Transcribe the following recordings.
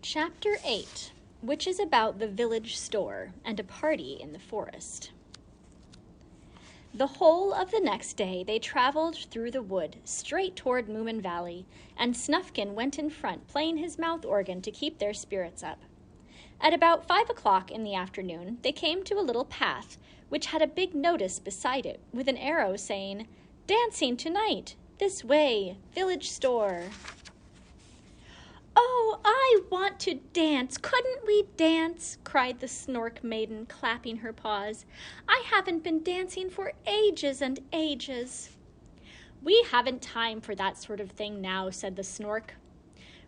Chapter 8, which is about the village store and a party in the forest. The whole of the next day they traveled through the wood, straight toward Moomin Valley, and Snufkin went in front, playing his mouth organ to keep their spirits up. At about 5 o'clock in the afternoon, they came to a little path, which had a big notice beside it, with an arrow saying, "Dancing tonight! This way! Village store!" "Oh, I want to dance! Couldn't we dance?" cried the Snork Maiden, clapping her paws. "I haven't been dancing for ages and ages." "We haven't time for that sort of thing now," said the Snork.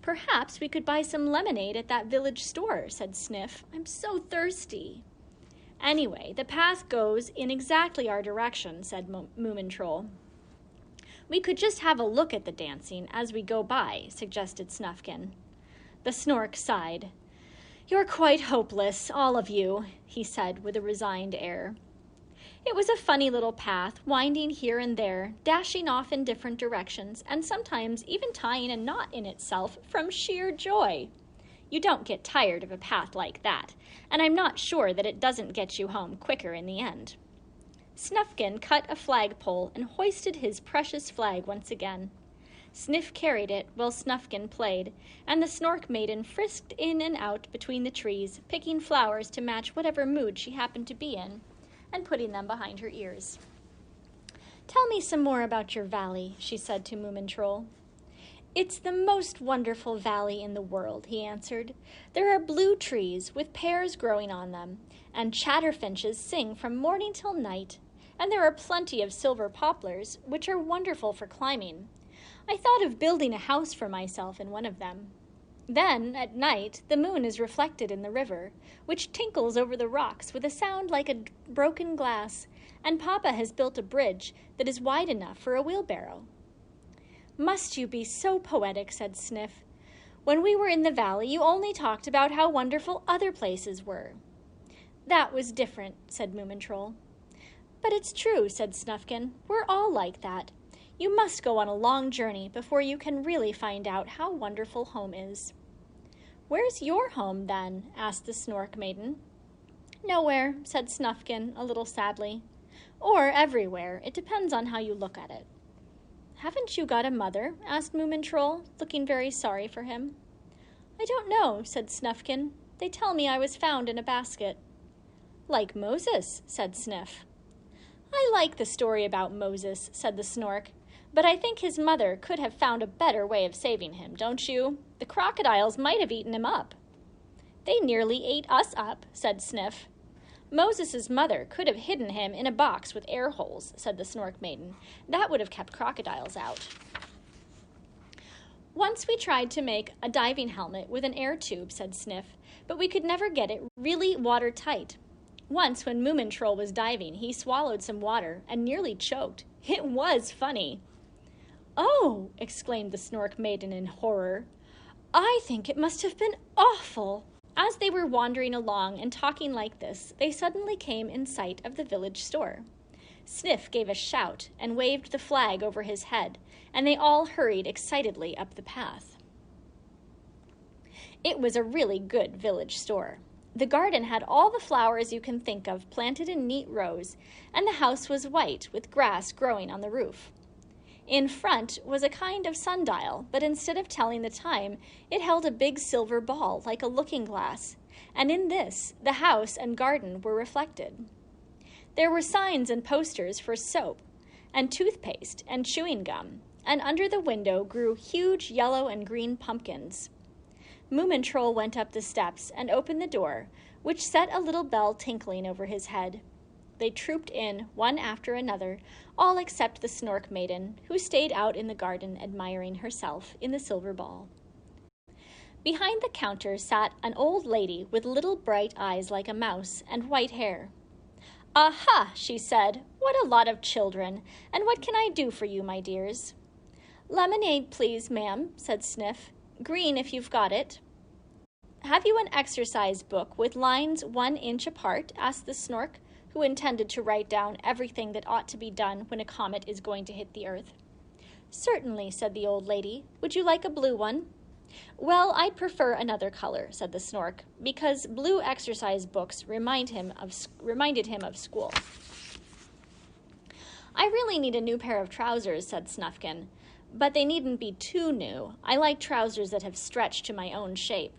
"Perhaps we could buy some lemonade at that village store," said Sniff. "I'm so thirsty." "Anyway, the path goes in exactly our direction," said Moomin Troll. "We could just have a look at the dancing as we go by," suggested Snufkin. The Snork sighed. "You're quite hopeless, all of you," he said with a resigned air. It was a funny little path, winding here and there, dashing off in different directions, and sometimes even tying a knot in itself from sheer joy. You don't get tired of a path like that, and I'm not sure that it doesn't get you home quicker in the end. Snufkin cut a flagpole and hoisted his precious flag once again. Sniff carried it while Snufkin played, and the Snork Maiden frisked in and out between the trees, picking flowers to match whatever mood she happened to be in, and putting them behind her ears. "Tell me some more about your valley," she said to Moomin Troll. "It's the most wonderful valley in the world," he answered. "There are blue trees with pears growing on them, and chatterfinches sing from morning till night, and there are plenty of silver poplars, which are wonderful for climbing. I thought of building a house for myself in one of them. Then, at night, the moon is reflected in the river, which tinkles over the rocks with a sound like a broken glass, and Papa has built a bridge that is wide enough for a wheelbarrow." "Must you be so poetic," said Sniff. "When we were in the valley, you only talked about how wonderful other places were." "That was different," said Moomin Troll. "But it's true," said Snufkin. "We're all like that. You must go on a long journey before you can really find out how wonderful home is." "Where's your home, then?" asked the Snork Maiden. "Nowhere," said Snufkin, a little sadly. "Or everywhere. It depends on how you look at it." "Haven't you got a mother?" asked Moomin Troll, looking very sorry for him. "I don't know," said Snufkin. "They tell me I was found in a basket." "Like Moses," said Sniff. "I like the story about Moses," said the Snork, "but I think his mother could have found a better way of saving him, don't you? The crocodiles might have eaten him up." "They nearly ate us up," said Sniff. "Moses's mother could have hidden him in a box with air holes," said the Snork Maiden. "That would have kept crocodiles out." "Once we tried to make a diving helmet with an air tube," said Sniff, "but we could never get it really watertight. Once when Moomin Troll was diving, he swallowed some water and nearly choked. It was funny." "Oh!" exclaimed the Snork Maiden in horror. "I think it must have been awful." As they were wandering along and talking like this, they suddenly came in sight of the village store. Sniff gave a shout and waved the flag over his head, and they all hurried excitedly up the path. It was a really good village store. The garden had all the flowers you can think of planted in neat rows, and the house was white with grass growing on the roof. In front was a kind of sundial, but instead of telling the time, it held a big silver ball like a looking glass, and in this the house and garden were reflected. There were signs and posters for soap, and toothpaste, and chewing gum, and under the window grew huge yellow and green pumpkins. Moomin Troll went up the steps and opened the door, which set a little bell tinkling over his head. They trooped in, one after another, all except the Snork Maiden, who stayed out in the garden admiring herself in the silver ball. Behind the counter sat an old lady with little bright eyes like a mouse and white hair. "Aha!" she said. "What a lot of children! And what can I do for you, my dears?" "Lemonade, please, ma'am," said Sniff. "Green, if you've got it." "Have you an exercise book with lines 1 inch apart?" asked the Snork, who intended to write down everything that ought to be done when a comet is going to hit the earth. "Certainly," said the old lady. "Would you like a blue one?" Well, I'd prefer another color, said the Snork, because blue exercise books reminded him of school. I really need a new pair of trousers, said Snufkin, but they needn't be too new. I like trousers that have stretched to my own shape.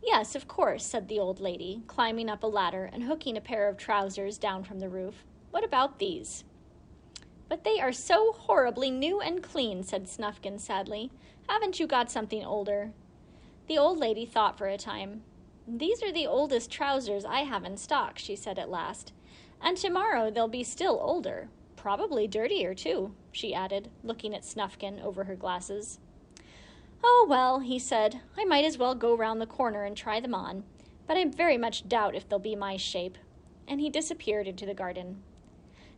Yes, of course, said the old lady, climbing up a ladder and hooking a pair of trousers down from the roof. What about these? But they are so horribly new and clean, said Snufkin sadly. Haven't you got something older? The old lady thought for a time. These are the oldest trousers I have in stock, she said at last. And tomorrow they'll be still older. Probably dirtier, too, she added, looking at Snufkin over her glasses. Oh, well, he said, I might as well go round the corner and try them on, but I very much doubt if they'll be my shape. And he disappeared into the garden.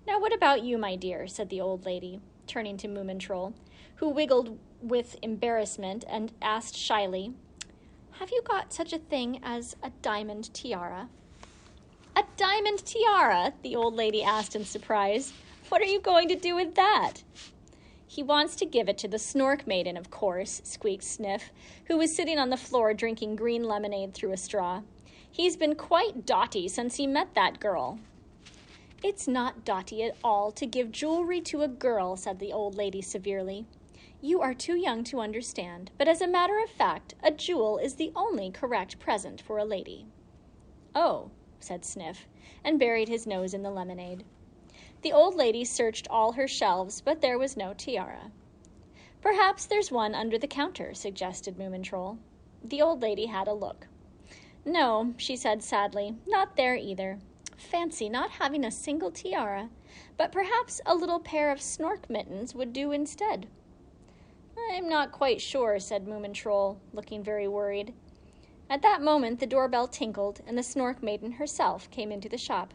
Now, what about you, my dear, said the old lady, turning to Moomin Troll, who wiggled with embarrassment and asked shyly, Have you got such a thing as a diamond tiara? A diamond tiara? The old lady asked in surprise. What are you going to do with that? He wants to give it to the Snork Maiden, of course, squeaked Sniff, who was sitting on the floor drinking green lemonade through a straw. He's been quite dotty since he met that girl. It's not dotty at all to give jewelry to a girl, said the old lady severely. You are too young to understand, but as a matter of fact, a jewel is the only correct present for a lady. Oh, said Sniff, and buried his nose in the lemonade. The old lady searched all her shelves, but there was no tiara. Perhaps there's one under the counter, suggested Moomin Troll. The old lady had a look. No, she said sadly, not there either. Fancy not having a single tiara, but perhaps a little pair of snork mittens would do instead. I'm not quite sure, said Moomin Troll, looking very worried. At that moment the doorbell tinkled, and the Snork Maiden herself came into the shop.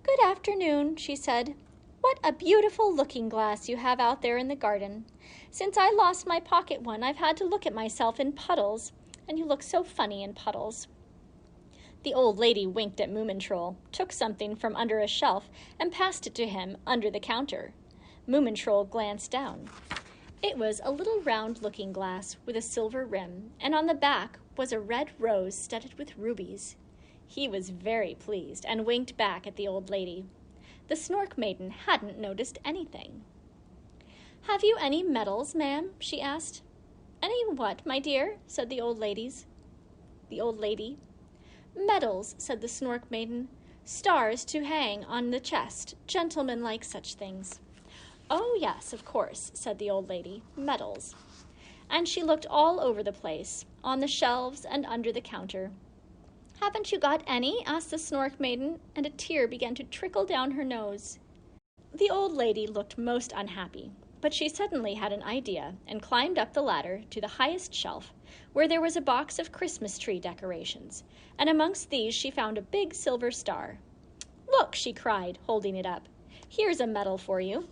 Good afternoon, she said. What a beautiful looking-glass you have out there in the garden. Since I lost my pocket one, I've had to look at myself in puddles, and you look so funny in puddles. The old lady winked at Moomin Troll, took something from under a shelf, and passed it to him under the counter. Moomin Troll glanced down. It was a little round looking-glass with a silver rim, and on the back was a red rose studded with rubies. He was very pleased and winked back at the old lady. The Snork Maiden hadn't noticed anything. Have you any medals, ma'am? She asked. Any what, my dear? Said the old lady. Medals, said the Snork Maiden. Stars to hang on the chest. Gentlemen like such things. Oh, yes, of course, said the old lady. Medals. And she looked all over the place, on the shelves and under the counter. Haven't you got any? Asked the Snork Maiden, and a tear began to trickle down her nose. The old lady looked most unhappy, but she suddenly had an idea and climbed up the ladder to the highest shelf, where there was a box of Christmas tree decorations, and amongst these she found a big silver star. Look, she cried, holding it up. Here's a medal for you.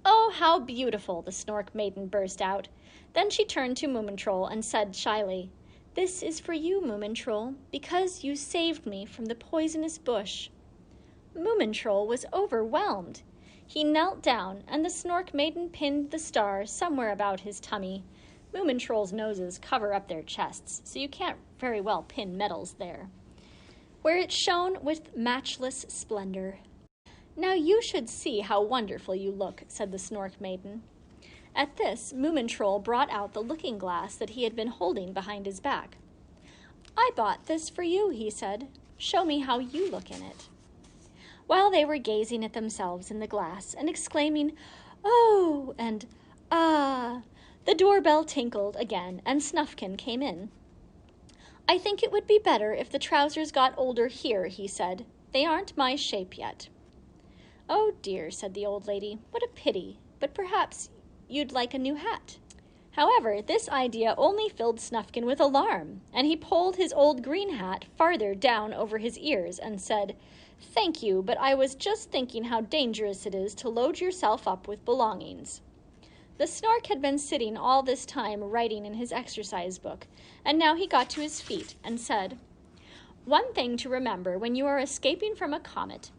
Oh, how beautiful, the Snork Maiden burst out. Then she turned to Moomin Troll and said shyly, This is for you, Moomin Troll, because you saved me from the poisonous bush. Moomin Troll was overwhelmed. He knelt down, and the Snork Maiden pinned the star somewhere about his tummy. Moomin Troll's noses cover up their chests, so you can't very well pin medals there, where it shone with matchless splendor. Now you should see how wonderful you look, said the Snork Maiden. At this, Moomin Troll brought out the looking-glass that he had been holding behind his back. I bought this for you, he said. Show me how you look in it. While they were gazing at themselves in the glass and exclaiming, Oh, and Ah, the doorbell tinkled again, and Snufkin came in. I think it would be better if the trousers got older here, he said. They aren't my shape yet. Oh dear, said the old lady, what a pity, but perhaps you'd like a new hat. However, this idea only filled Snufkin with alarm, and he pulled his old green hat farther down over his ears and said, Thank you, but I was just thinking how dangerous it is to load yourself up with belongings. The Snork had been sitting all this time writing in his exercise book, and now he got to his feet and said, One thing to remember when you are escaping from a comet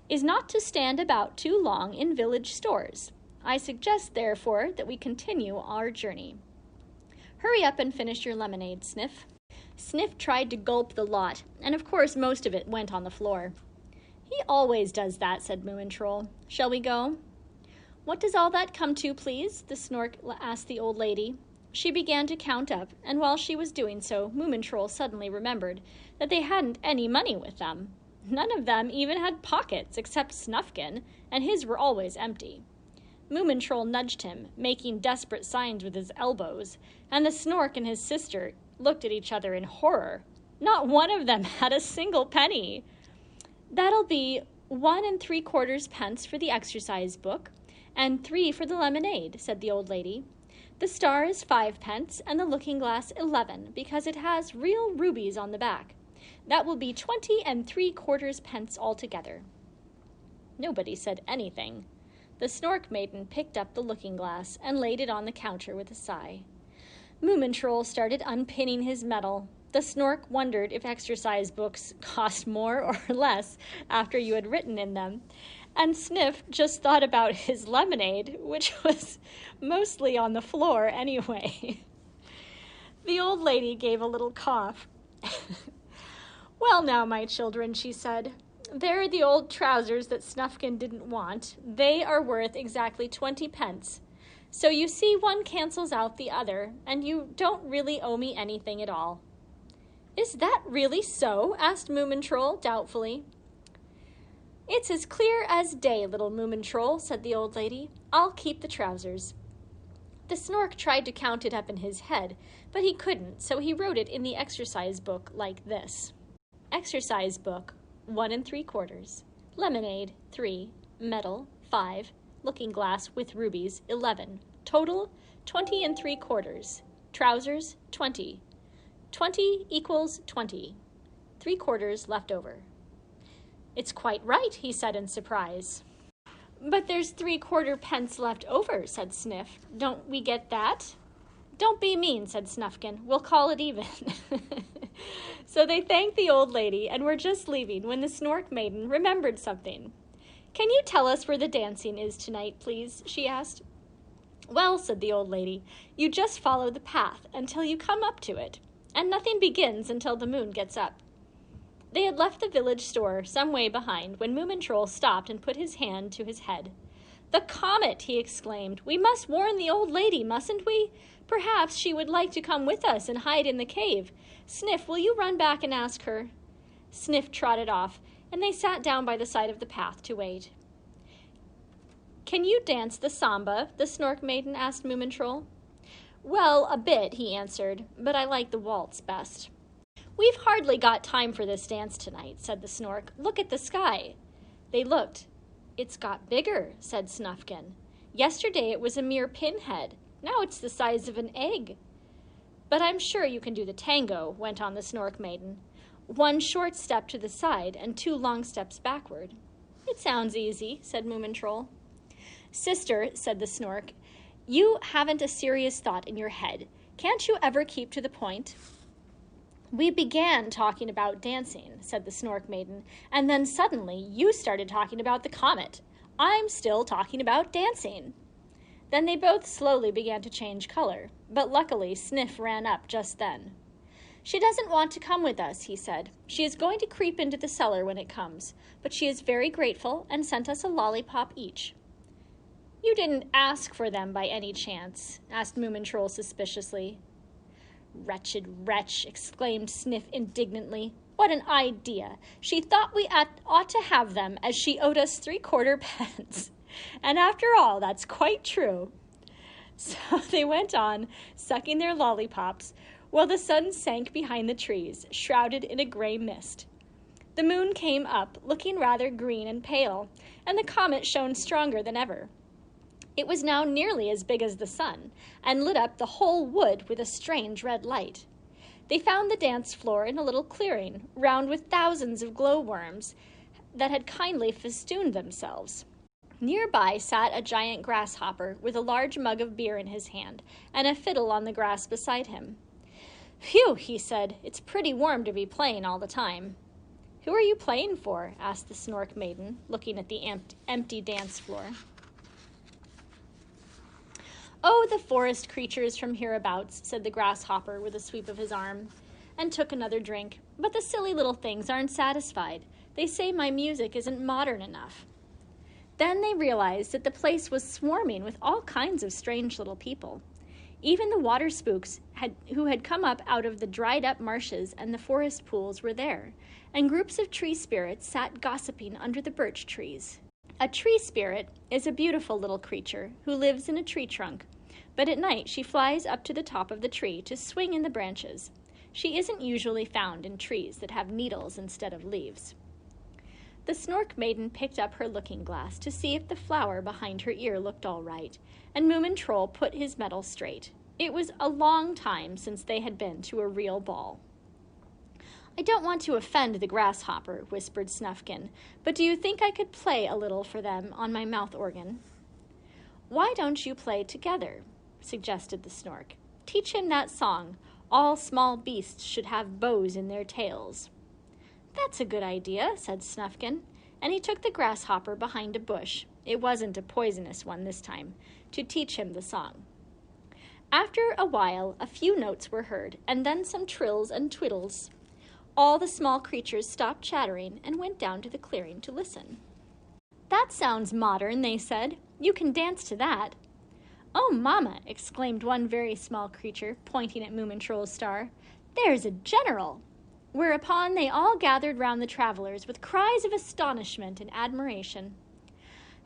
is not to stand about too long in village stores. I suggest, therefore, that we continue our journey. Hurry up and finish your lemonade, Sniff. Sniff tried to gulp the lot, and of course most of it went on the floor. He always does that, said Moomin Troll. Shall we go? What does all that come to, please? The Snork asked the old lady. She began to count up, and while she was doing so, Moomin Troll suddenly remembered that they hadn't any money with them. None of them even had pockets except Snufkin, and his were always empty. Moomin Troll nudged him, making desperate signs with his elbows, and the Snork and his sister looked at each other in horror. Not one of them had a single penny. That'll be 1 3/4 pence for the exercise book, and 3 for the lemonade, said the old lady. The star is 5 pence, and the looking-glass 11, because it has real rubies on the back. That will be 20 3/4 pence altogether. Nobody said anything. The Snork Maiden picked up the looking-glass and laid it on the counter with a sigh. Moomin Troll started unpinning his medal. The Snork wondered if exercise books cost more or less after you had written in them. And Sniff just thought about his lemonade, which was mostly on the floor anyway. The old lady gave a little cough. Well, now, my children, she said, there are the old trousers that Snufkin didn't want. They are worth exactly 20 pence. So you see, one cancels out the other, and you don't really owe me anything at all. Is that really so? Asked Moomin Troll doubtfully. It's as clear as day, little Moomin Troll, said the old lady. I'll keep the trousers. The Snork tried to count it up in his head, but he couldn't, so he wrote it in the exercise book like this. Exercise book, 1 3/4. Lemonade, 3. Medal, 5. Looking-glass with rubies, 11. Total, 20 3/4. Trousers, 20. 20 equals 20. 3/4 left over. It's quite right, he said in surprise. But there's 3/4 pence left over, said Sniff. Don't we get that? Don't be mean, said Snufkin. We'll call it even. So they thanked the old lady and were just leaving when the Snork Maiden remembered something. Can you tell us where the dancing is tonight, please? She asked. Well, said the old lady, you just follow the path until you come up to it, and nothing begins until the moon gets up. They had left the village store some way behind when Moomin Troll stopped and put his hand to his head. The comet, he exclaimed. We must warn the old lady, mustn't we? Perhaps she would like to come with us and hide in the cave. Sniff, will you run back and ask her? Sniff trotted off, and they sat down by the side of the path to wait. Can you dance the samba? The Snork Maiden asked Moomin Troll. Well, a bit, he answered, but I like the waltz best. We've hardly got time for this dance tonight, said the Snork. Look at the sky. They looked. It's got bigger, said Snufkin. Yesterday it was a mere pinhead. Now it's the size of an egg. But I'm sure you can do the tango, went on the Snork Maiden. 1 short step to the side and 2 long steps backward. It sounds easy, said Moomin Troll. Sister, said the Snork, you haven't a serious thought in your head. Can't you ever keep to the point? We began talking about dancing, said the Snork Maiden, and then suddenly you started talking about the comet. I'm still talking about dancing. Then they both slowly began to change color, but luckily Sniff ran up just then. She doesn't want to come with us, he said. She is going to creep into the cellar when it comes, but she is very grateful and sent us a lollipop each. You didn't ask for them by any chance? Asked Moomin Troll suspiciously. Wretched wretch, exclaimed Sniff indignantly. What an idea! She thought we ought to have them, as she owed us 3/4 pence. And after all, that's quite true. So they went on, sucking their lollipops, while the sun sank behind the trees, shrouded in a gray mist. The moon came up, looking rather green and pale, and the comet shone stronger than ever. It was now nearly as big as the sun, and lit up the whole wood with a strange red light. They found the dance floor in a little clearing, round with thousands of glowworms that had kindly festooned themselves. Nearby sat a giant grasshopper with a large mug of beer in his hand, and a fiddle on the grass beside him. Phew, he said, it's pretty warm to be playing all the time. Who are you playing for? Asked the Snork Maiden, looking at the empty dance floor. "Oh, the forest creatures from hereabouts," said the grasshopper with a sweep of his arm, and took another drink. "But the silly little things aren't satisfied. They say my music isn't modern enough." Then they realized that the place was swarming with all kinds of strange little people. Even the water spooks who had come up out of the dried-up marshes and the forest pools were there, and groups of tree spirits sat gossiping under the birch trees. A tree spirit is a beautiful little creature who lives in a tree trunk, but at night she flies up to the top of the tree to swing in the branches. She isn't usually found in trees that have needles instead of leaves. The Snork Maiden picked up her looking-glass to see if the flower behind her ear looked all right, and Moomin Troll put his medal straight. It was a long time since they had been to a real ball. "I don't want to offend the grasshopper," whispered Snufkin, "but do you think I could play a little for them on my mouth organ?" "Why don't you play together?" suggested the Snork. "Teach him that song, 'All small beasts should have bows in their tails.'" "That's a good idea," said Snufkin, and he took the grasshopper behind a bush — it wasn't a poisonous one this time — to teach him the song. After a while, a few notes were heard, and then some trills and twiddles. All the small creatures stopped chattering and went down to the clearing to listen. "That sounds modern," they said. "You can dance to that." "Oh, Mamma!" exclaimed one very small creature, pointing at Moomin Troll's star. "There's a general!" Whereupon they all gathered round the travelers with cries of astonishment and admiration.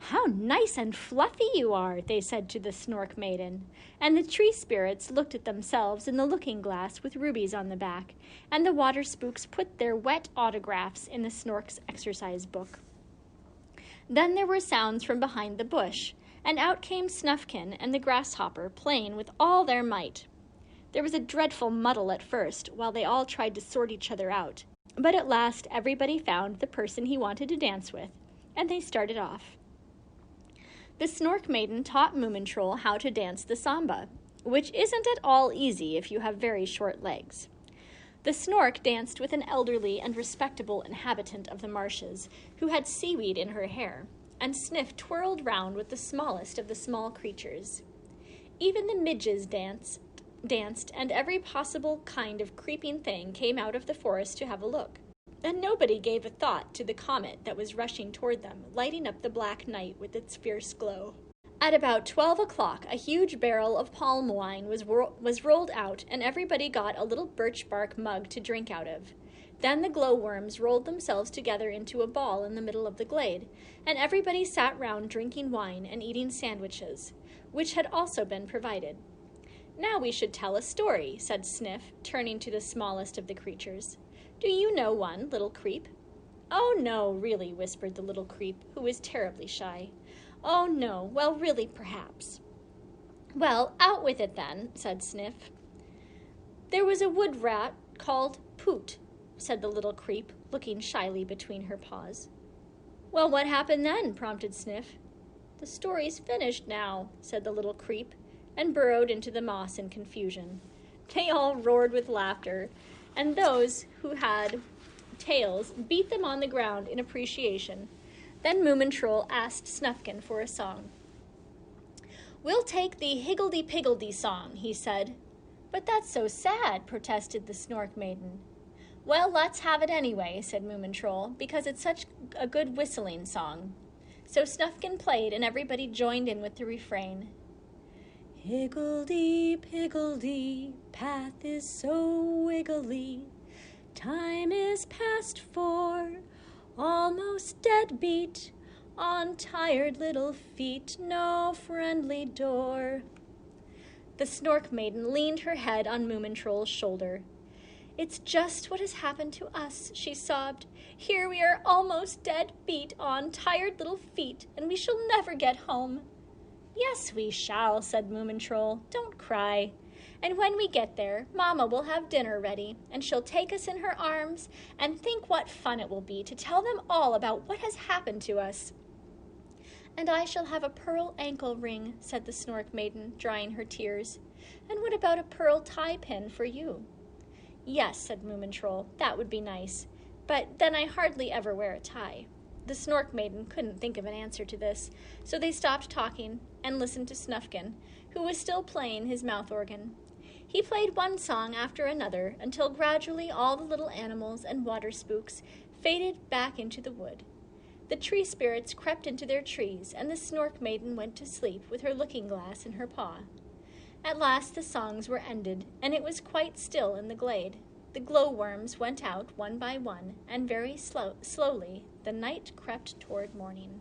"How nice and fluffy you are," they said to the Snork Maiden, and the tree spirits looked at themselves in the looking-glass with rubies on the back, and the water spooks put their wet autographs in the Snork's exercise book. Then there were sounds from behind the bush, and out came Snufkin and the grasshopper playing with all their might. There was a dreadful muddle at first, while they all tried to sort each other out, but at last everybody found the person he wanted to dance with, and they started off. The Snork Maiden taught Moomin Troll how to dance the samba, which isn't at all easy if you have very short legs. The Snork danced with an elderly and respectable inhabitant of the marshes, who had seaweed in her hair, and Sniff twirled round with the smallest of the small creatures. Even the midges danced, and every possible kind of creeping thing came out of the forest to have a look. And nobody gave a thought to the comet that was rushing toward them, lighting up the black night with its fierce glow. At about 12 o'clock, a huge barrel of palm wine was rolled out, and everybody got a little birch bark mug to drink out of. Then the glowworms rolled themselves together into a ball in the middle of the glade, and everybody sat round drinking wine and eating sandwiches, which had also been provided. "Now we should tell a story," said Sniff, turning to the smallest of the creatures. "Do you know one, little creep?" "Oh, no, really," whispered the little creep, who was terribly shy. "Oh, no, well, really, perhaps." "Well, out with it then," said Sniff. "There was a wood rat called Poot," said the little creep, looking shyly between her paws. "Well, what happened then?" prompted Sniff. "The story's finished now," said the little creep, and burrowed into the moss in confusion. They all roared with laughter, and those who had tails beat them on the ground in appreciation. Then Moomin Troll asked Snufkin for a song. "We'll take the Higgledy-Piggledy song," he said. "But that's so sad," protested the Snork Maiden. "Well, let's have it anyway," said Moomin Troll, "because it's such a good whistling song." So Snufkin played, and everybody joined in with the refrain. "Higgledy-piggledy, path is so wiggly. Time is past 4, almost dead beat. On tired little feet, no friendly door." The Snork Maiden leaned her head on Moomin Troll's shoulder. "It's just what has happened to us," she sobbed. "Here we are almost dead beat on tired little feet, and we shall never get home." "Yes, we shall," said Moomin Troll. "Don't cry. And when we get there, Mamma will have dinner ready, and she'll take us in her arms, and think what fun it will be to tell them all about what has happened to us." "And I shall have a pearl ankle ring," said the Snork Maiden, drying her tears. "And what about a pearl tie pin for you?" "Yes," said Moomin Troll, "that would be nice. But then I hardly ever wear a tie." The Snork Maiden couldn't think of an answer to this, so they stopped talking and listened to Snufkin, who was still playing his mouth organ. He played one song after another until gradually all the little animals and water spooks faded back into the wood. The tree spirits crept into their trees, and the Snork Maiden went to sleep with her looking-glass in her paw. At last the songs were ended, and it was quite still in the glade. The glowworms went out one by one, and very slowly the night crept toward morning.